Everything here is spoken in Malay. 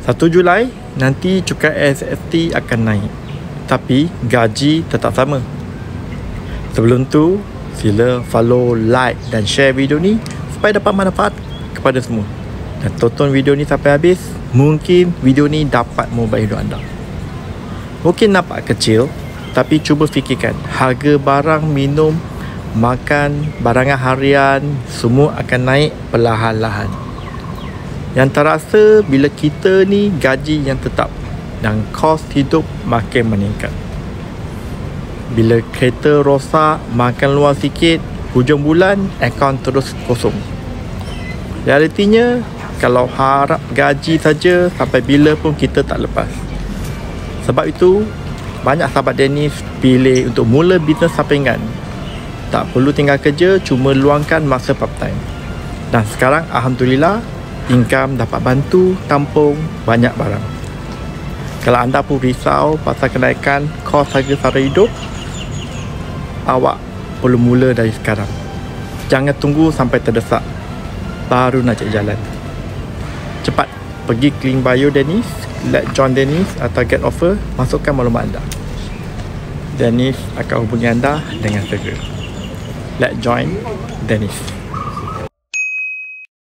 1 Julai nanti cukai SST akan naik, tapi gaji tetap sama. Sebelum tu, sila follow, like dan share video ni supaya dapat manfaat kepada semua. Dan tonton video ni sampai habis. Mungkin video ni dapat mengubah hidup anda. Mungkin nampak kecil, tapi cuba fikirkan, harga barang, minum, makan, barangan harian semua akan naik perlahan-lahan. Yang terasa bila kita ni gaji yang tetap dan kos hidup makin meningkat. Bila kereta rosak, makan luar sikit, hujung bulan akaun terus kosong. Realitinya, kalau harap gaji saja, sampai bila pun kita tak lepas. Sebab itu, banyak sahabat Dennis pilih untuk mula bisnes sampingan. Tak perlu tinggal kerja, cuma luangkan masa part time. Dan sekarang Alhamdulillah, income dapat bantu tampung banyak barang. Kalau anda pun risau pasal kenaikan kos harga sara hidup, awak perlu mula dari sekarang. Jangan tunggu sampai terdesak baru nak cari jalan. Cepat pergi link bio Dennis, let join Dennis atau get offer, masukkan maklumat anda. Dennis akan hubungi anda dengan segera. Let join Dennis.